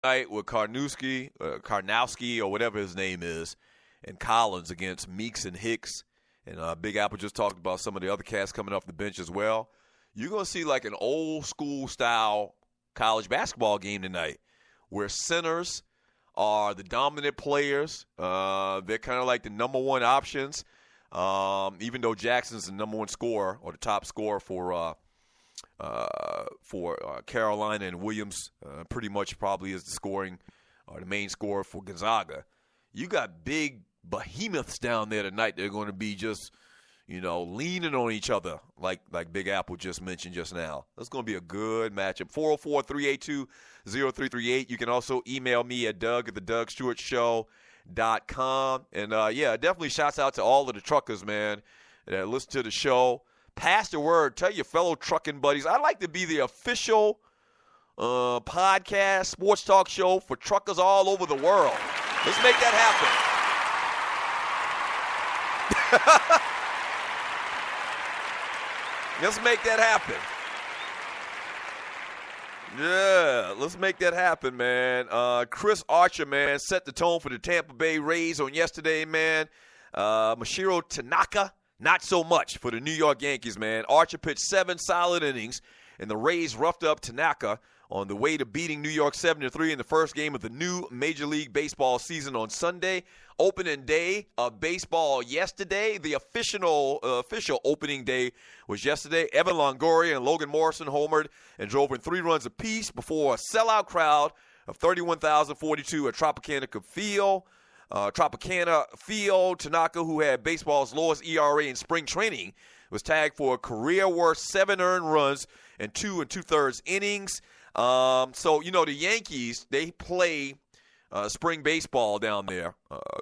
night with Karnowski, or whatever his name is, and Collins against Meeks and Hicks. And Big Apple just talked about some of the other cats coming off the bench as well. You're going to see like an old school style college basketball game tonight where centers are the dominant players. They're kind of like the number one options, even though Jackson's the number one scorer or the top scorer for Carolina, and Williams pretty much probably is the scoring or the main scorer for Gonzaga. You got big behemoths down there tonight. They're going to be just, leaning on each other like Big Apple just mentioned just now. That's going to be a good matchup. 404-382-0338. You can also email me at Doug@DougStewartShow.com. And, definitely shouts out to all of the truckers, man, that listen to the show. Pass the word. Tell your fellow trucking buddies. I'd like to be the official podcast, sports talk show for truckers all over the world. Let's make that happen. Let's make that happen. Yeah, let's make that happen, man. Chris Archer, man, set the tone for the Tampa Bay Rays on yesterday, man. Masahiro Tanaka, not so much for the New York Yankees, man. Archer pitched 7 solid innings, and the Rays roughed up Tanaka on the way to beating New York 7-3 in the first game of the new Major League Baseball season on Sunday. Opening day of baseball yesterday. The official opening day was yesterday. Evan Longoria and Logan Morrison homered and drove in 3 runs apiece before a sellout crowd of 31,042 at Tropicana Field. Tanaka, who had baseball's lowest ERA in spring training, was tagged for a career-worst 7 earned runs and 2 2/3 innings. The Yankees, they play spring baseball down there,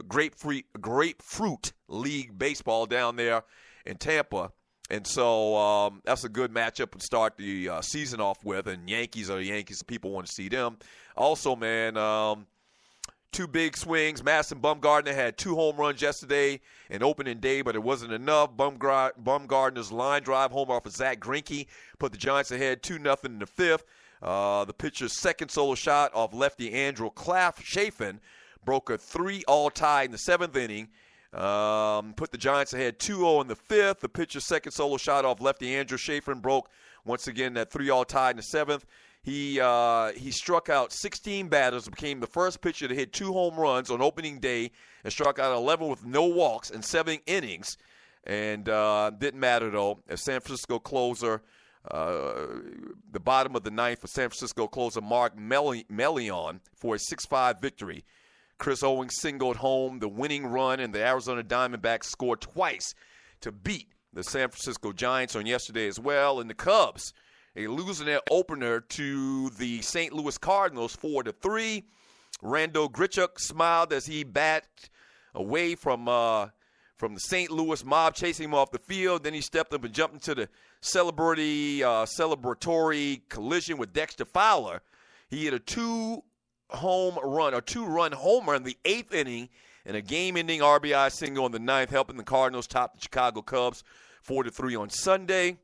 grapefruit league baseball down there in Tampa. And so that's a good matchup to start the season off with. And Yankees are the Yankees. People want to see them. Also, man, 2 big swings. Madison Bumgarner had 2 home runs yesterday in opening day, but it wasn't enough. Bumgarner's line drive home off of Zach Greinke put the Giants ahead 2-0 in the 5th. The pitcher's second solo shot off lefty Andrew Chafin broke a 3-all tie in the 7th inning. Put the Giants ahead 2-0 in the 5th. The pitcher's second solo shot off lefty Andrew Chafin broke, once again, that 3-all tie in the 7th. He struck out 16 batters, became the first pitcher to hit 2 home runs on opening day, and struck out 11 with no walks in 7 innings. And didn't matter, though, as San Francisco closer, the bottom of the 9th for San Francisco closer Mark Melion for a 6-5 victory. Chris Ewing singled home the winning run, and the Arizona Diamondbacks scored twice to beat the San Francisco Giants on yesterday as well. And the Cubs, they losing their opener to the St. Louis Cardinals 4-3. Randall Grichuk smiled as he backed away from the St. Louis mob chasing him off the field. Then he stepped up and jumped into the celebratory collision with Dexter Fowler. He hit a 2-run homer in the 8th inning and a game-ending RBI single in the 9th, helping the Cardinals top the Chicago Cubs 4-3 on Sunday.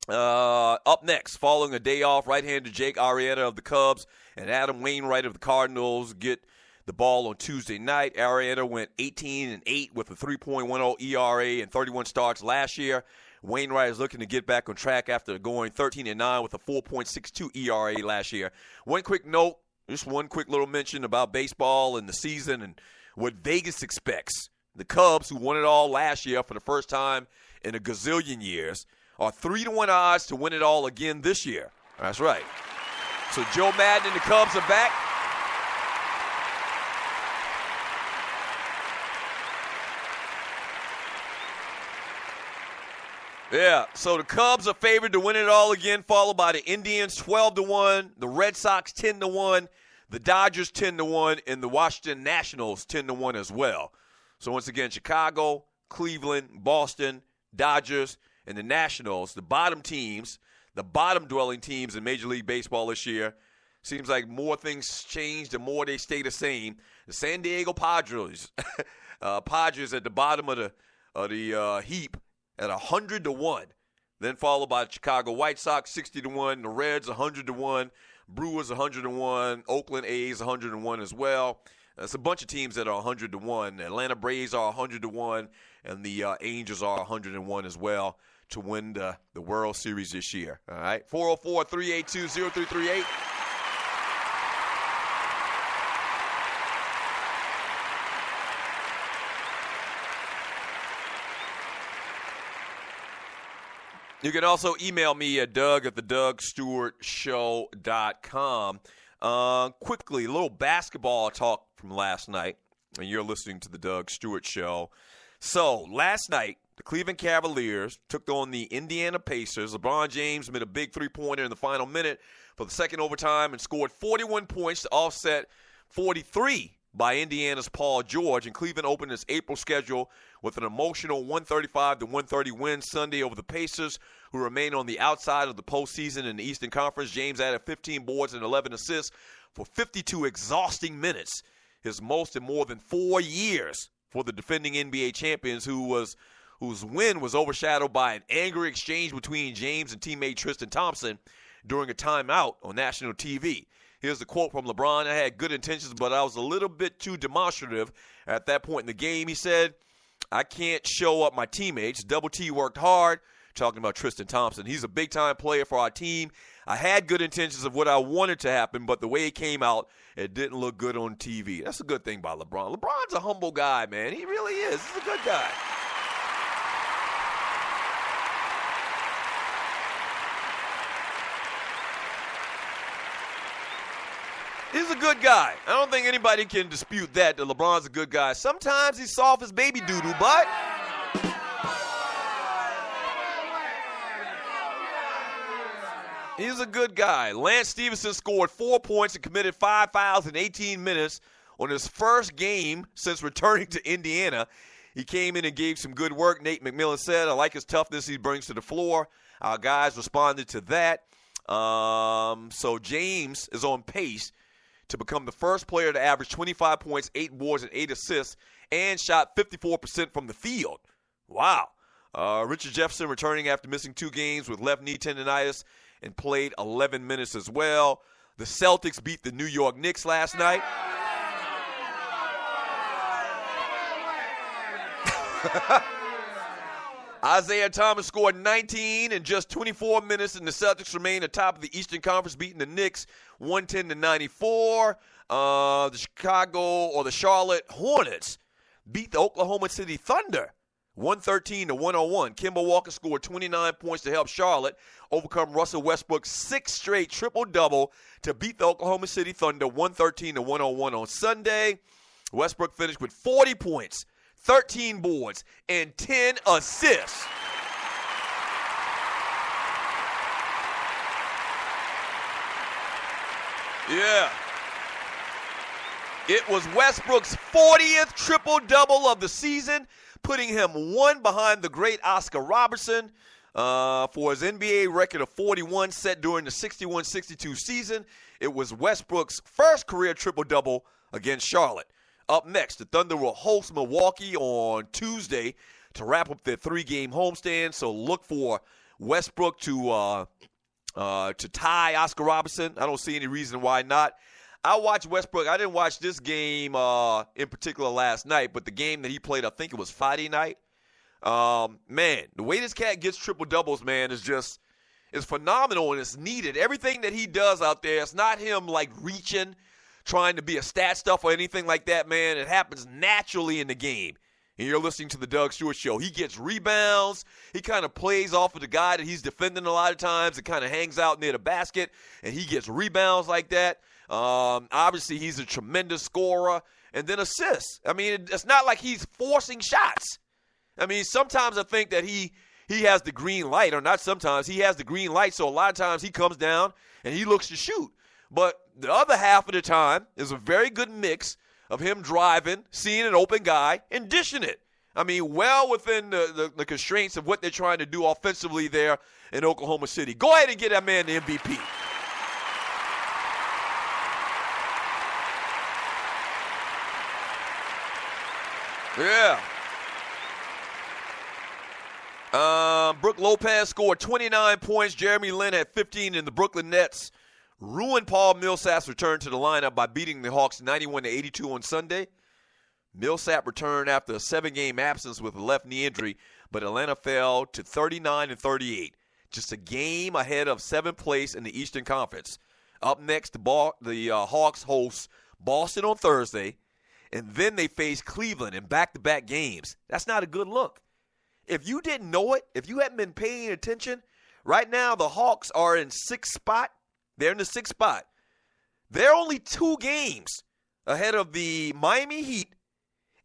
Up next, following a day off, right-hander Jake Arrieta of the Cubs and Adam Wainwright of the Cardinals get the ball on Tuesday night. Arrieta went 18-8 with a 3.10 ERA and 31 starts last year. Wainwright is looking to get back on track after going 13-9 with a 4.62 ERA last year. One quick note, just one quick little mention about baseball and the season and what Vegas expects. The Cubs, who won it all last year for the first time in a gazillion years, are 3-1 odds to win it all again this year. That's right. So Joe Madden and the Cubs are back. Yeah, so the Cubs are favored to win it all again, followed by the Indians 12-1, the Red Sox 10-1, the Dodgers 10-1, and the Washington Nationals 10-1 as well. So once again, Chicago, Cleveland, Boston, Dodgers, and the Nationals, the bottom teams, the bottom-dwelling teams in Major League Baseball this year. Seems like more things change, the more they stay the same. The San Diego Padres, Padres at the bottom of the heap at 100-1. Then followed by the Chicago White Sox 60-1, the Reds 100-1, Brewers 101, Oakland A's 101 as well. It's a bunch of teams that are 100 to 1. Atlanta Braves are 100 to 1, and the Angels are 101 as well to win the World Series this year. All right, 404-382-0338. You can also email me at doug@thedugstewartshow.com. Quickly, a little basketball talk from last night, and you're listening to the Doug Stewart Show. So, last night, the Cleveland Cavaliers took on the Indiana Pacers. LeBron James made a big three-pointer in the final minute for the second overtime and scored 41 points to offset 43 by Indiana's Paul George, and Cleveland opened its April schedule with an emotional 135-130 win Sunday over the Pacers, who remain on the outside of the postseason in the Eastern Conference. James added 15 boards and 11 assists for 52 exhausting minutes, his most in more than 4 years for the defending NBA champions, whose win was overshadowed by an angry exchange between James and teammate Tristan Thompson during a timeout on national TV. Here's the quote from LeBron: "I had good intentions, but I was a little bit too demonstrative at that point in the game." He said, "I can't show up my teammates. Double T worked hard." Talking about Tristan Thompson. "He's a big-time player for our team. I had good intentions of what I wanted to happen, but the way it came out, it didn't look good on TV." That's a good thing by LeBron. LeBron's a humble guy, man. He really is. He's a good guy. He's a good guy. I don't think anybody can dispute that LeBron's a good guy. Sometimes he's soft as baby doodoo, but he's a good guy. Lance Stevenson scored 4 points and committed 5 fouls in 18 minutes on his first game since returning to Indiana. He came in and gave some good work. Nate McMillan said, "I like his toughness he brings to the floor." Our guys responded to that. So James is on pace to become the first player to average 25 points, 8 boards, and 8 assists, and shot 54% from the field. Wow. Richard Jefferson returning after missing 2 games with left knee tendonitis and played 11 minutes as well. The Celtics beat the New York Knicks last night. Isaiah Thomas scored 19 in just 24 minutes, and the Celtics remain atop of the Eastern Conference, beating the Knicks 110-94. The Charlotte Hornets beat the Oklahoma City Thunder 113-101. Kemba Walker scored 29 points to help Charlotte overcome Russell Westbrook's 6th straight triple-double to beat the Oklahoma City Thunder 113-101 on Sunday. Westbrook finished with 40 points, 13 boards, and 10 assists. Yeah. It was Westbrook's 40th triple-double of the season, putting him one behind the great Oscar Robertson for his NBA record of 41 set during the 61-62 season. It was Westbrook's first career triple-double against Charlotte. Up next, the Thunder will host Milwaukee on Tuesday to wrap up their 3-game homestand. So look for Westbrook to tie Oscar Robertson. I don't see any reason why not. I watched Westbrook. I didn't watch this game in particular last night, but the game that he played, I think it was Friday night. Man, the way this cat gets triple-doubles, man, is phenomenal, and it's needed. Everything that he does out there, it's not him, like, reaching, trying to be a stat stuff or anything like that, man. It happens naturally in the game. And you're listening to the Doug Stewart Show. He gets rebounds. He kind of plays off of the guy that he's defending a lot of times and kind of hangs out near the basket, and he gets rebounds like that. Obviously, he's a tremendous scorer. And then assists. I mean, it's not like he's forcing shots. I mean, sometimes I think that he has the green light, or not sometimes. He has the green light, so a lot of times he comes down and he looks to shoot. But the other half of the time is a very good mix of him driving, seeing an open guy, and dishing it. I mean, well within the constraints of what they're trying to do offensively there in Oklahoma City. Go ahead and get that man the MVP. Yeah. Brook Lopez scored 29 points. Jeremy Lin had 15, and the Brooklyn Nets ruined Paul Millsap's return to the lineup by beating the Hawks 91-82 on Sunday. Millsap returned after a 7-game absence with a left knee injury, but Atlanta fell to 39-38, just a game ahead of 7th place in the Eastern Conference. Up next, the Hawks host Boston on Thursday, and then they face Cleveland in back-to-back games. That's not a good look. If you didn't know it, if you hadn't been paying attention, right now the Hawks are in 6th spot. They're in the 6th spot. They're only 2 games ahead of the Miami Heat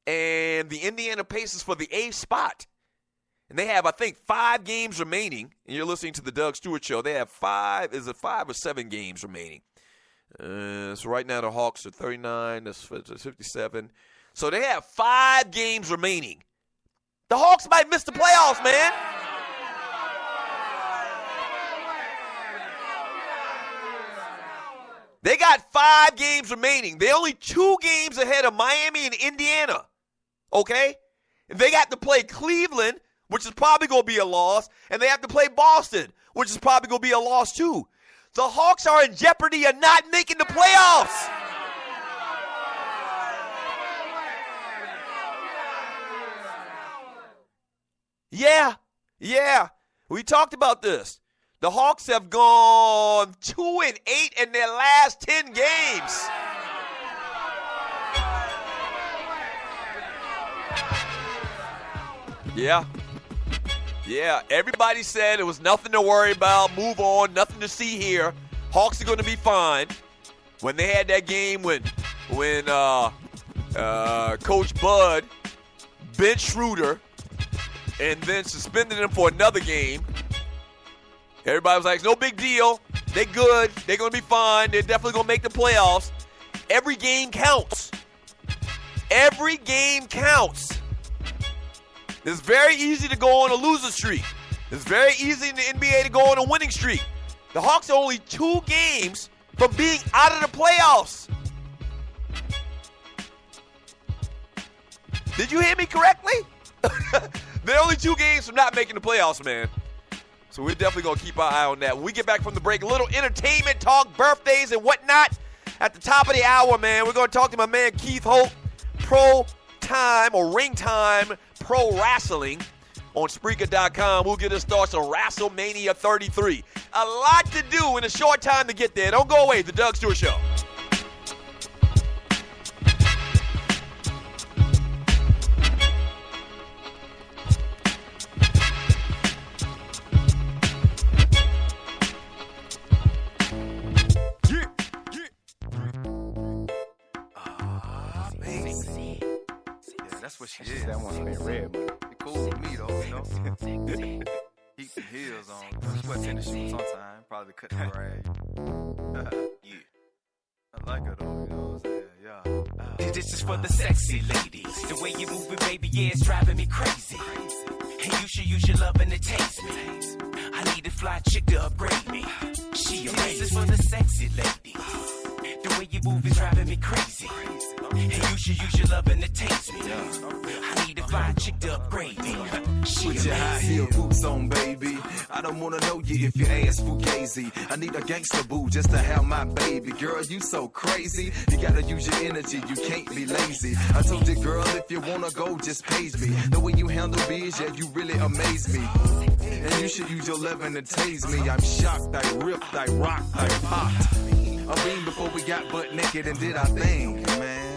and the Indiana Pacers for the 8th spot. And they have, I think, 5 games remaining. And you're listening to the Doug Stewart Show. They have 5 or 7 games remaining. So right now the Hawks are 39. That's 57. So they have 5 games remaining. The Hawks might miss the playoffs, man. They got 5 games remaining. They're only 2 games ahead of Miami and Indiana. Okay? And they got to play Cleveland, which is probably going to be a loss, and they have to play Boston, which is probably going to be a loss too. The Hawks are in jeopardy of not making the playoffs. Yeah. We talked about this. The Hawks have gone 2-8 in their last 10 games. Yeah. Everybody said it was nothing to worry about. Move on. Nothing to see here. Hawks are going to be fine. When they had that game when Coach Bud benched Schroeder and then suspended him for another game, everybody was like, it's no big deal. They're good. They're going to be fine. They're definitely going to make the playoffs. Every game counts. Every game counts. It's very easy to go on a loser streak. It's very easy in the NBA to go on a winning streak. The Hawks are only 2 games from being out of the playoffs. Did you hear me correctly? They're only 2 games from not making the playoffs, man. So we're definitely going to keep our eye on that. When we get back from the break, a little entertainment talk, birthdays and whatnot. At the top of the hour, man, we're going to talk to my man Keith Holt, Pro Time or Ring Time Pro Wrestling on Spreaker.com. We'll get us started on Wrastlemania 33. A lot to do in a short time to get there. Don't go away. The Doug Stewart Show. That's what she is. That one ain't red. It cool with me though, you know. Keep the heels on. She wear tennis shoes sometimes. Probably cut the rag. Yeah. I like her though, you know what I'm saying? Yeah. This is for the sexy ladies. The way you move it, baby, yeah, it's driving me crazy. And you should use your love and it takes me. I need a fly chick to upgrade me. She amazing. This is for the sexy ladies. The way you move is driving me crazy. And you should use your love and it takes me. I need a fly chick to upgrade me. She Put your high heel boots on, baby. I don't wanna know you if your ass fugazi. I need a gangster boo just to have my baby. Girl, you so crazy. You gotta use your energy, you can't be lazy. I told you, girl, if you wanna go, just page me. The way you handle biz, yeah, you really amaze me. And you should use your love and it tase me. I'm shocked, I ripped, I rocked, I popped. I beamed before we got butt naked and did our thing, man.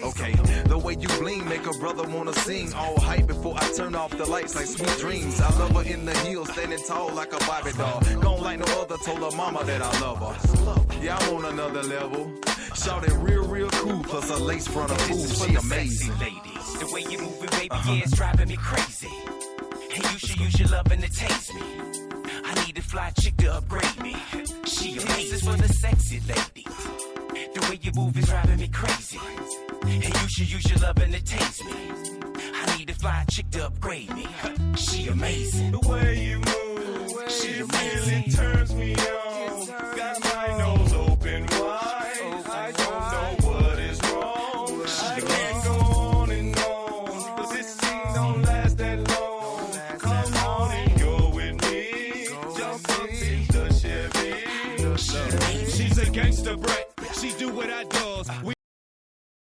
Okay, the way you bling make a brother wanna sing. All hype before I turn off the lights like sweet dreams. I love her in the heels, standing tall like a Barbie doll. Gone like no other, told her mama that I love her. Yeah, I'm on another level. Shouting real cool, plus a lace front of fool. She amazing. Ladies, the way you move it, baby, yeah, it's driving me crazy. And you should use your love and it takes me. I need a fly chick to upgrade me. She amazing. This is for the sexy ladies. The way you move is driving me crazy. And you should use your love and it takes me. I need a fly chick to upgrade me. She amazing. The way you move, She it amazing. really turns me on. Got my nose open wide. I don't know what is wrong. I can't go on and on, 'cause this scene don't last that long. Come on and go with me. Jump up in the Chevy. Brett. She do what I does. We